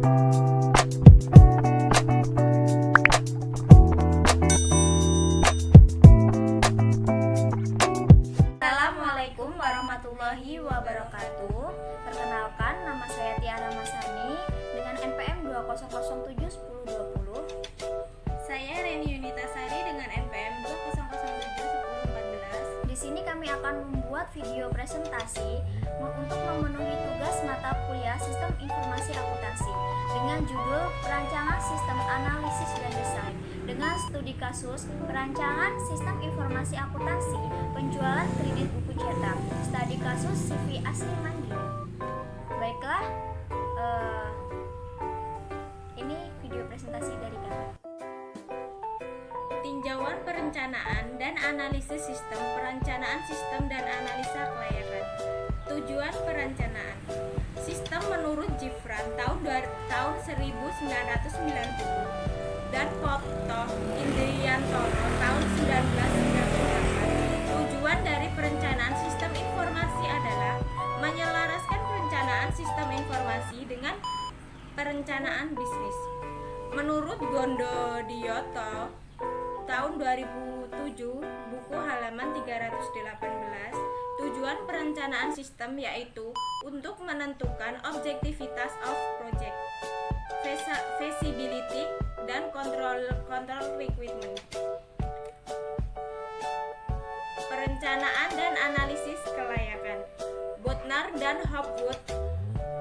Assalamualaikum warahmatullahi wabarakatuh. Perkenalkan, nama saya Tiara Masani dengan NPM 20071020. Saya Reni Yunitasari dengan NPM 20071014. Di sini kami akan membuat video presentasi untuk memenuhi tugas mata kuliah Sistem Informasi Akuntansi dengan judul Perancangan Sistem Analisis dan Desain dengan studi kasus perancangan sistem informasi akuntansi penjualan kredit buku cetak, studi kasus CV asli mandiri. Baiklah, ini video presentasi dari kami. Tinjauan perencanaan dan analisis sistem, perencanaan sistem dan analisa kelayakan. Tujuan perencanaan sistem menurut Gibran tahun 1990 dan Poto Indriantono tahun 1998. Tujuan dari perencanaan sistem informasi adalah menyelaraskan perencanaan sistem informasi dengan perencanaan bisnis. Menurut Gondo Dioto tahun 2007, buku halaman 318, tujuan perencanaan sistem yaitu untuk menentukan objektivitas of project, feasibility, dan control requirement. Perencanaan dan analisis kelayakan. Butner dan Hopwood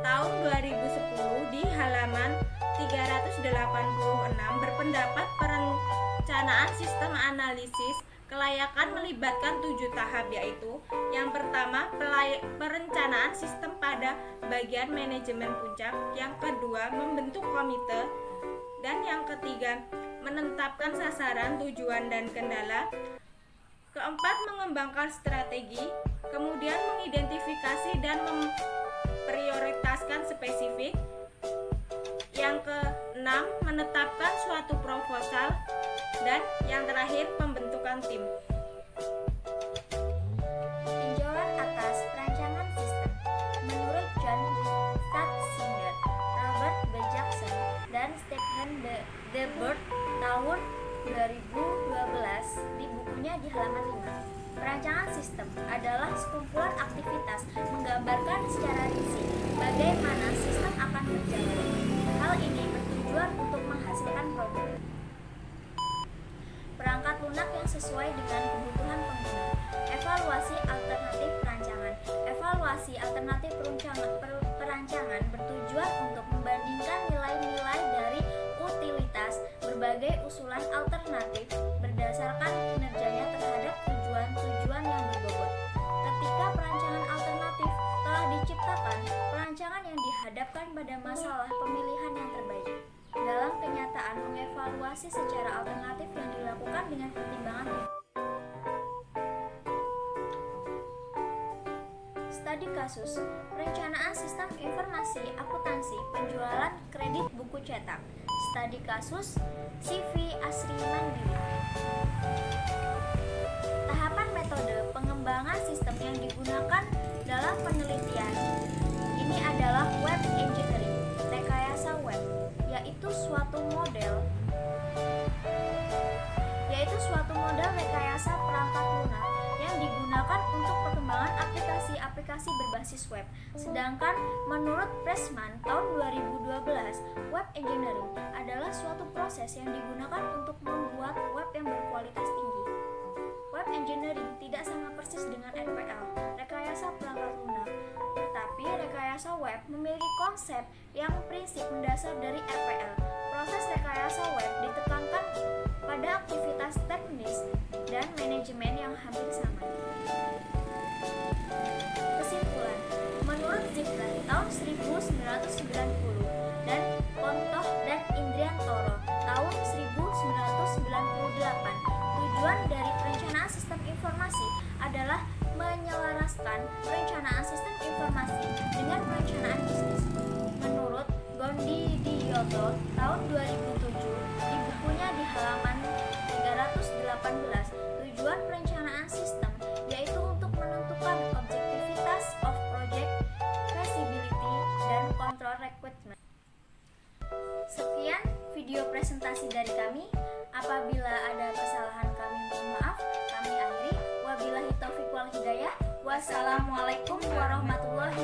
tahun 2010 di halaman 386 berpendapat perencanaan sistem analisis kelayakan melibatkan 7 tahap, yaitu yang pertama perencanaan sistem pada bagian manajemen puncak, yang kedua membentuk komite, dan yang ketiga menetapkan sasaran, tujuan, dan kendala, keempat mengembangkan strategi, kemudian mengidentifikasi dan memprioritaskan spesifik, yang keenam menetapkan suatu proposal, dan yang terakhir pembentukan tim. Tinjauan atas perancangan sistem menurut John Stadtsinger, Robert B. Jackson, dan Stephen D. Bird tahun 2012 di bukunya di halaman 5. Perancangan sistem adalah sekumpulan aktivitas menggambarkan secara rinci bagaimana sistem akan berjalan. Hal ini bertujuan untuk menghasilkan produk. Perangkat lunak yang sesuai dengan kebutuhan pengguna. Evaluasi alternatif perancangan. Evaluasi alternatif perancangan bertujuan untuk membandingkan nilai-nilai dari utilitas berbagai usulan alternatif berdasarkan kinerjanya terhadap tujuan-tujuan yang berbobot. Ketika perancangan alternatif telah diciptakan, perancangan yang dihadapkan pada masalah pemilihan yang terbaik. Dalam kenyataan, mengevaluasi secara alternatif yang dilakukan dengan pertimbangan studi kasus perencanaan sistem informasi akuntansi penjualan kredit buku cetak, studi kasus CV asli mandiri. Tahapan metode pengembangan sistem yang digunakan dalam penelitian ini adalah web engineering, rekayasa web, yaitu suatu model rekayasa perangkat lunak yang digunakan untuk perkembangan aplikasi berbasis web. Sedangkan menurut Pressman tahun 2012, web engineering adalah suatu proses yang digunakan untuk membuat web yang berkualitas tinggi. Web engineering tidak sama persis dengan RPL, rekayasa perangkat lunak, tetapi rekayasa web memiliki konsep yang prinsip mendasar dari RPL. Proses rekayasa web ditekankan pada aktivitas teknis dan manajemen yang hampir sama. Kesimpulan, menurut Gibran tahun 1990 dan Pontoh dan Indriantono tahun 1998, tujuan dari perencanaan sistem informasi adalah menyelaraskan perencanaan sistem informasi dengan perencanaan bisnis. Menurut Gondi Dioto tahun 2007 di bukunya di halaman 318, tujuan perencanaan sistem yaitu untuk menentukan objektivitas of project, feasibility, dan control requirement. presentasi dari kami. Apabila ada kesalahan kami mohon maaf. Kami akhiri. Wabillahi taufiq wal hidayah. Wassalamualaikum warahmatullahi